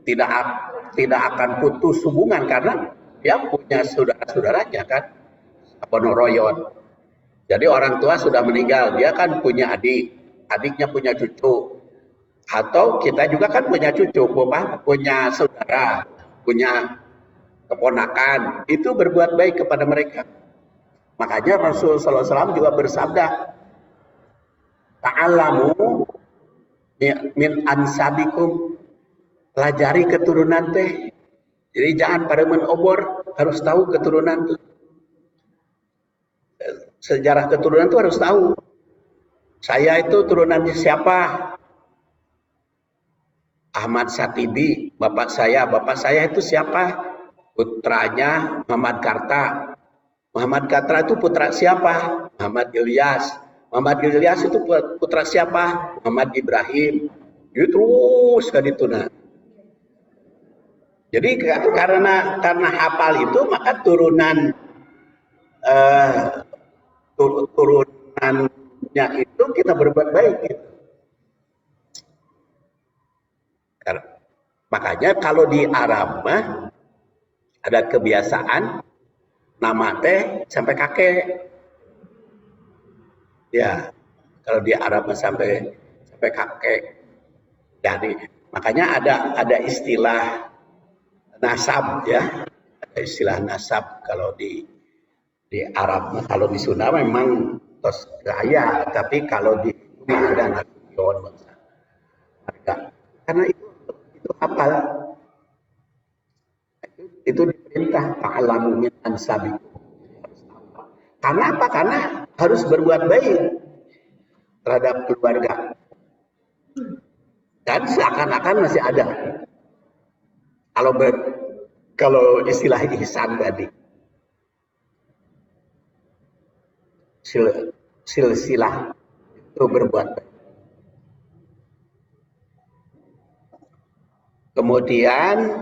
tidak akan putus hubungan karena dia punya saudara-saudaranya kan, royot. Jadi orang tua sudah meninggal, dia kan punya adik, adiknya punya cucu, atau kita juga kan punya cucu, punya saudara, punya keponakan, itu berbuat baik kepada mereka. Makanya Rasul SAW juga bersabda, ta'alamu min ansabikum, pelajari keturunan teh. Jadi jangan pada menobor, harus tahu keturunan tuh. Sejarah keturunan itu harus tahu. Saya itu turunannya siapa? Ahmad Satibi, bapak saya itu siapa? Putranya Muhammad Karta. Muhammad Karta itu putra siapa? Muhammad Ilyas. Muhammad Ilyas itu putra siapa? Muhammad Ibrahim. Itu terus kan itu nah. Jadi karena hafal itu maka turunannya itu kita berbuat baik gitu. Makanya kalau di Arab mah ada kebiasaan nama teh sampai kakek. Ya, kalau di Arab mah sampai kakek. Jadi makanya ada istilah nasab ya. Ada istilah nasab kalau di Arab. Kalau di Sunda memang tos gaya, tapi kalau di ada nasution harga. Karena itu hafal. Itu diperintah ta'alamu min ansabikum. Karena apa? Karena harus berbuat baik terhadap keluarga. Dan seakan-akan masih ada. Kalau istilah ihsan tadi. Silsilah itu berbuat baik. Kemudian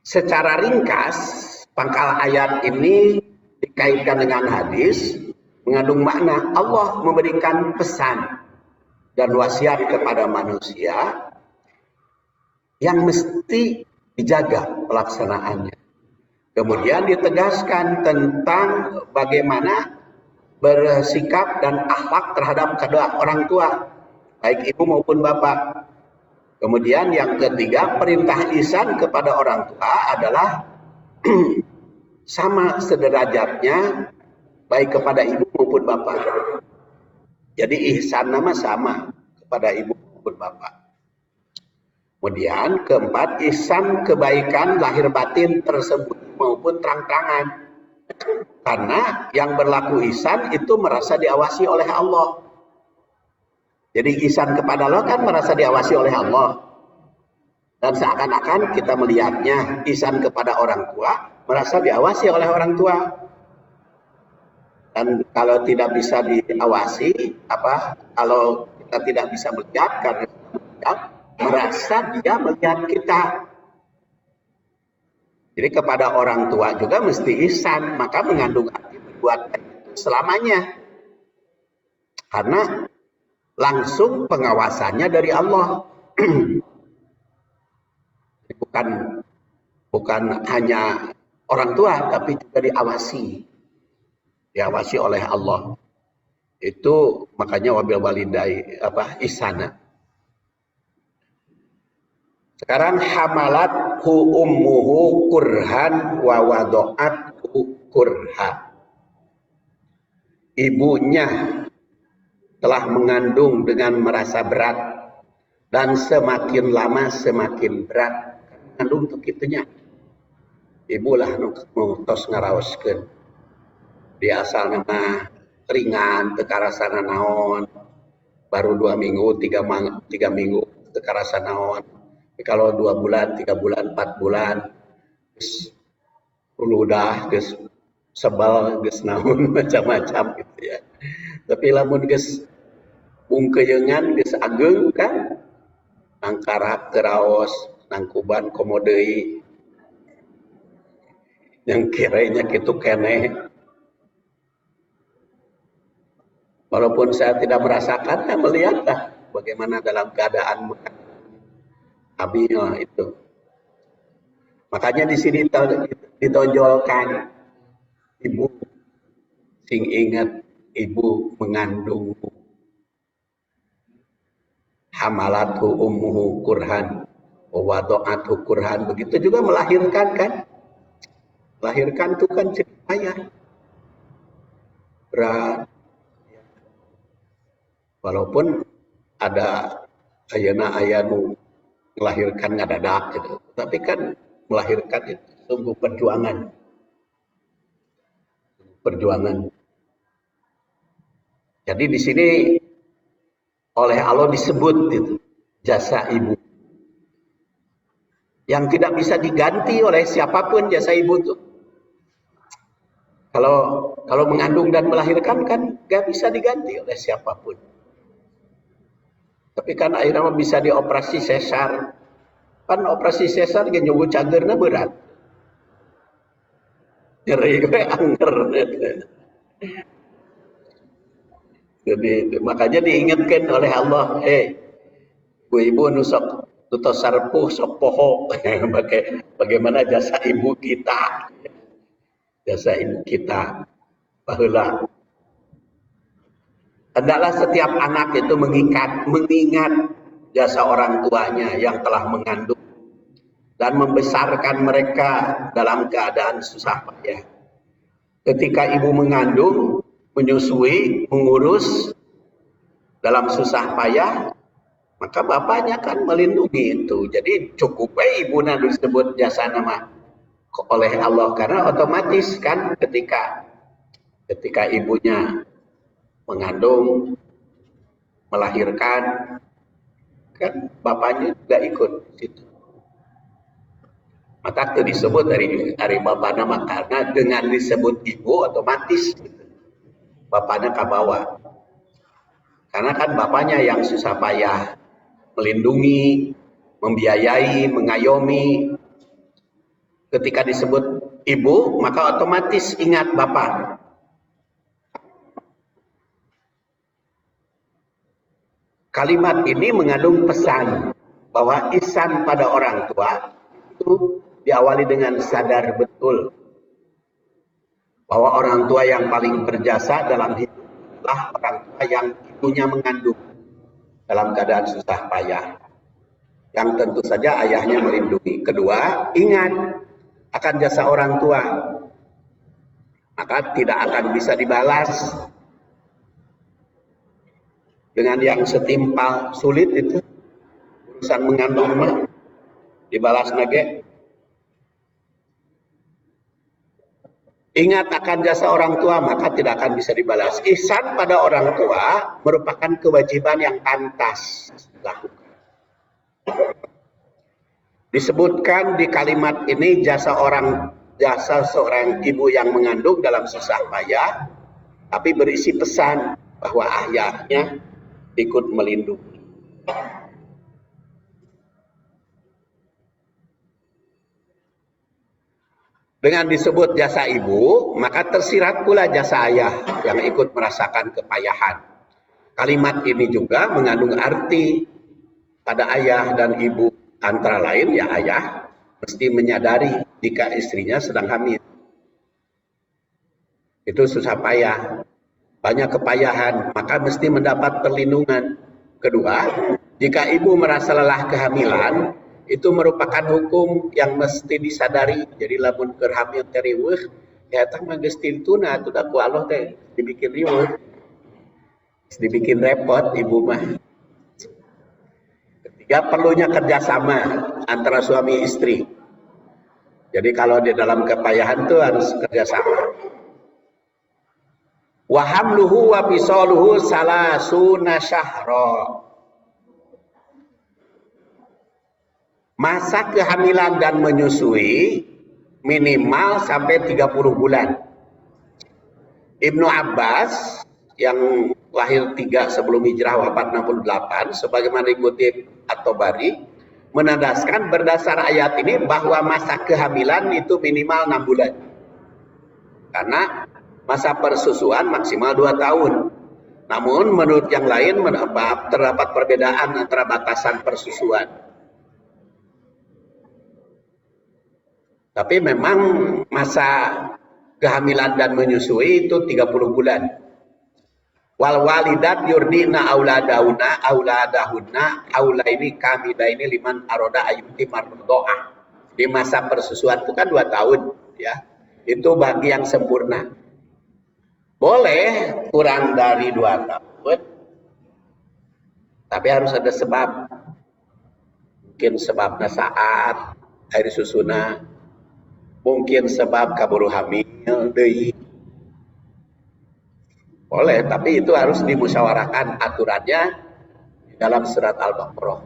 secara ringkas pangkal ayat ini dikaitkan dengan hadis mengandung makna Allah memberikan pesan dan wasiat kepada manusia yang mesti dijaga pelaksanaannya. Kemudian ditegaskan tentang bagaimana bersikap dan akhlak terhadap kedua orang tua, baik ibu maupun bapak. Kemudian yang ketiga, perintah ihsan kepada orang tua adalah sama sederajatnya baik kepada ibu maupun bapak. Jadi ihsan nama sama kepada ibu maupun bapak. Kemudian keempat, ihsan kebaikan lahir batin tersebut maupun terang-terangan. Karena yang berlaku ihsan itu merasa diawasi oleh Allah. Jadi ihsan kepada Allah kan merasa diawasi oleh Allah. Dan seakan-akan kita melihatnya ihsan kepada orang tua merasa diawasi oleh orang tua. Dan kalau tidak bisa diawasi, kalau kita tidak bisa melihat karena merasa dia melihat kita. Jadi kepada orang tua juga mesti ihsan, maka mengandung arti berbuat itu selamanya. Karena langsung pengawasannya dari Allah. bukan hanya orang tua tapi juga diawasi oleh Allah Itu makanya wabil walidai ihsana. Sekarang hamalat ummuhu kurhan wa wadoat kurha. Ibunya telah mengandung dengan merasa berat dan semakin lama semakin berat. Mengandung untuk itunya. Ibulah tos ngaraoskeun. Dia asal nama ringan teu karasana naon. Baru 2 minggu, 3 minggu teu karasa naon. Kalau 2 bulan, 3 bulan, 4 bulan, udah sebal, naon macam-macam gitu ya. Tapi lamun bungkeyengan ageng kan, nang karak teraos, nang kuban komodei, yang kiranya gitu keneh. Walaupun saya tidak merasakan, saya melihatlah bagaimana dalam keadaan abinya itu. Makanya di sini ditonjolkan ibu, sing ingat ibu mengandung, hamalatu ummuhu kurhan wa wado'atu kurhan. Begitu juga melahirkan kan, melahirkan itu kan payah, berat. Walaupun ada ayana melahirkan ngadadak gitu, tapi kan melahirkan itu sungguh perjuangan. Jadi di sini oleh Allah disebut itu jasa ibu yang tidak bisa diganti oleh siapapun. Jasa ibu itu kalau mengandung dan melahirkan kan gak bisa diganti oleh siapapun. Tapi kan akhirnya bisa dioperasi sesar. Kan operasi sesar yang nyoba cagernya berat. Nyeri gue anger. Jadi makanya diingatkan oleh Allah, ibu nusok tutos sarpuh sok poho. Bagaimana jasa ibu kita? Jasa ibu kita. Baheula. Hendaklah setiap anak itu mengingat jasa orang tuanya yang telah mengandung dan membesarkan mereka dalam keadaan susah payah. Ketika ibu mengandung, menyusui, mengurus dalam susah payah, maka bapaknya kan melindungi itu. Jadi cukup ibu disebut jasa nama oleh Allah, karena otomatis kan ketika ibunya mengandung, melahirkan, kan bapaknya juga ikut situ. Maka itu disebut dari bapak nama, karena dengan disebut ibu otomatis bapaknya kabawa. Karena kan bapaknya yang susah payah melindungi, membiayai, mengayomi. Ketika disebut ibu, maka otomatis ingat bapak. Kalimat ini mengandung pesan bahwa ihsan pada orang tua itu diawali dengan sadar betul bahwa orang tua yang paling berjasa dalam hidup adalah orang tua yang ibunya mengandung dalam keadaan susah payah, yang tentu saja ayahnya melindungi. Kedua, ingat akan jasa orang tua, maka tidak akan bisa dibalas dengan yang setimpal. Sulit itu urusan mengandung mah dibalas nage. Ingat akan jasa orang tua, maka tidak akan bisa dibalas. Ihsan pada orang tua merupakan kewajiban yang pantas dilakukan. Disebutkan di kalimat ini jasa seorang ibu yang mengandung dalam susah payah, tapi berisi pesan bahwa ayahnya ikut melindungi. Dengan disebut jasa ibu, maka tersirat pula jasa ayah yang ikut merasakan kepayahan. Kalimat ini juga mengandung arti pada ayah dan ibu. Antara lain ya, ayah mesti menyadari jika istrinya sedang hamil. Itu susah payah. banyak kepayahan, maka mesti mendapat perlindungan. Kedua, jika ibu merasa lelah kehamilan, itu merupakan hukum yang mesti disadari. Jadi lamun keur hamil teh riweuh, ya tah mah geus tintuna atuh da ku Allah teh dibikin riweuh. Dibikin repot ibu mah. Ketiga, perlunya kerjasama antara suami istri. Jadi kalau di dalam kepayahan itu harus kerjasama. Wa hamluhu wa fisaluhu salasuna syahra. Masa kehamilan dan menyusui minimal sampai 30 bulan. Ibnu Abbas yang lahir 3 sebelum hijrah wafat 68 sebagaimana dikutip At-Tabari menandaskan berdasar ayat ini bahwa masa kehamilan itu minimal 6 bulan. Karena masa persusuan maksimal 2 tahun. Namun menurut yang lain terdapat perbedaan antara batasan persusuan. Tapi memang masa kehamilan dan menyusui itu 30 bulan. Wal walidat yurdina auladahunna aula ini kamida ini liman aroda ayuti mardoah. Di masa persusuan itu kan 2 tahun ya. Itu bagi yang sempurna. Boleh kurang dari 2 tahun. Tapi harus ada sebab. Mungkin sebabnya saat air susuna, mungkin sebab kaburu hamil deui. Boleh, tapi itu harus dimusyawarahkan aturannya di dalam surat Al-Baqarah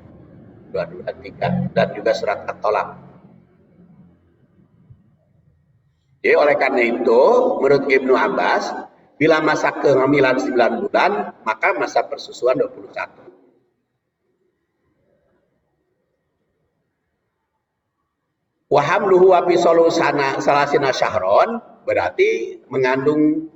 223 dan juga surat At-Tolak. Jadi oleh karena itu, menurut Ibnu Abbas, bila masa kehamilan 9 bulan, maka masa persusuan 21. Wa hamluhu wa fisaluhu salasina syahron berarti mengandung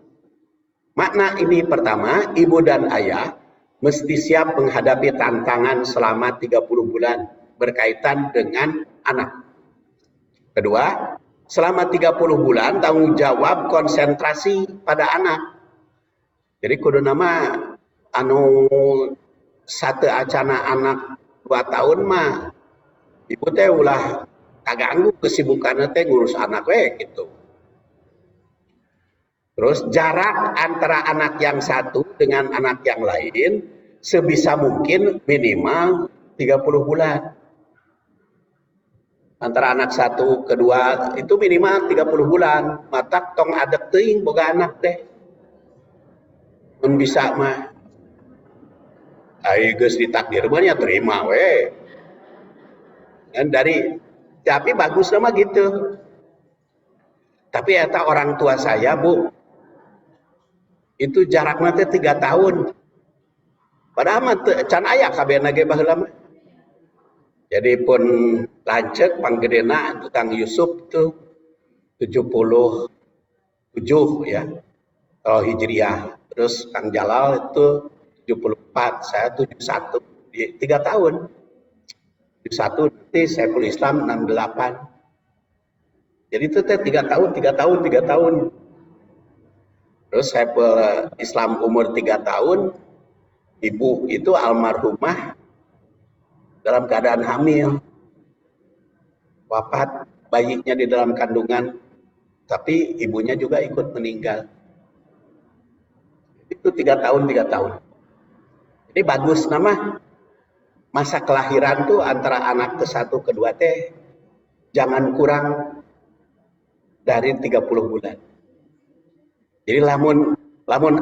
makna ini. Pertama, ibu dan ayah mesti siap menghadapi tantangan selama 30 bulan berkaitan dengan anak. Kedua, selama 30 bulan tanggung jawab konsentrasi pada anak. Jadi kudu nama anu satu acana anak 2 tahun mah ibu teh ulah kaganggu kesibukannya teh ngurus anak we gitu. Terus jarak antara anak yang satu dengan anak yang lain sebisa mungkin minimal 30 bulan. Antara anak satu kedua itu minimal 30 bulan. Mata tong adek teuing boga anak teh. Mun bisa mah ai geus ditakdir mah nya terima we. Dan tapi bagus sama gitu. Tapi eta orang tua saya, Bu, itu jaraknya teh 3 tahun. Padahal mah can aya kabehna ge baheula mah. Jadi pun lanceuk panggedena Kang Yusuf tuh 77 ya. Kalau Hijriah. Terus Kang Jalal itu 74, saya 71. 3 tahun. 71 nanti Saiful Islam 68. Jadi itu teh 3 tahun. Terus Saiful Islam umur 3 tahun, ibu itu almarhumah dalam keadaan hamil. Wafat bayinya di dalam kandungan, tapi ibunya juga ikut meninggal. Itu 3 tahun. Jadi bagus nama masa kelahiran tuh antara anak ke satu kedua teh jangan kurang dari 30 bulan. Jadi lamun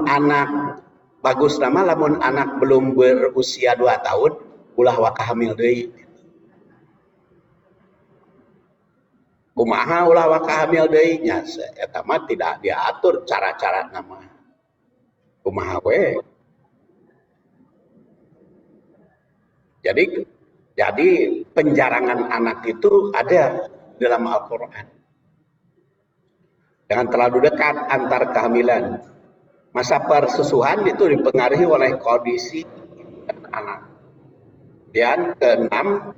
anak bagus nama lamun anak belum berusia 2 tahun ulah waka hamil deui. Kumaha ulah waka hamil deui nya eta mah tidak diatur cara-cara nama. Kumaha we. Jadi penjarangan anak itu ada dalam Al-Quran. Jangan terlalu dekat antar kehamilan. Masa persusuan itu dipengaruhi oleh kondisi anak. Dan keenam,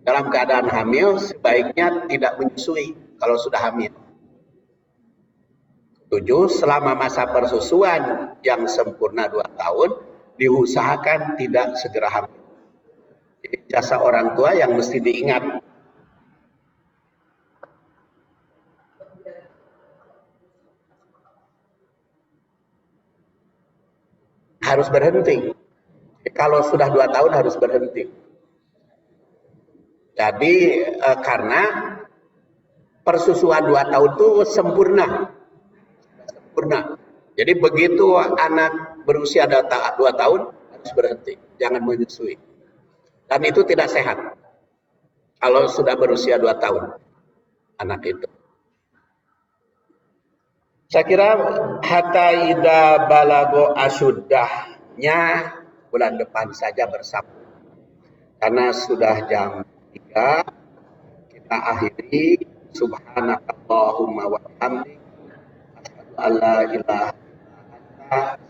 dalam keadaan hamil sebaiknya tidak menyusui kalau sudah hamil. Tujuh, selama masa persusuan yang sempurna 2 tahun, diusahakan tidak segera hamil. Jadi jasa orang tua yang mesti diingat. Harus berhenti. Kalau sudah 2 tahun harus berhenti. Jadi karena persusuan 2 tahun itu sempurna. Jadi begitu anak berusia 2 tahun harus berhenti, jangan menyusui. Dan itu tidak sehat. Kalau sudah berusia 2 tahun anak itu. Saya kira hatta ida balago asyuddahnya bulan depan saja bersama. Karena sudah jam 3, kita akhiri. Subhanakallahumma wa bihamdik, asyhadu an la ilaha illa anta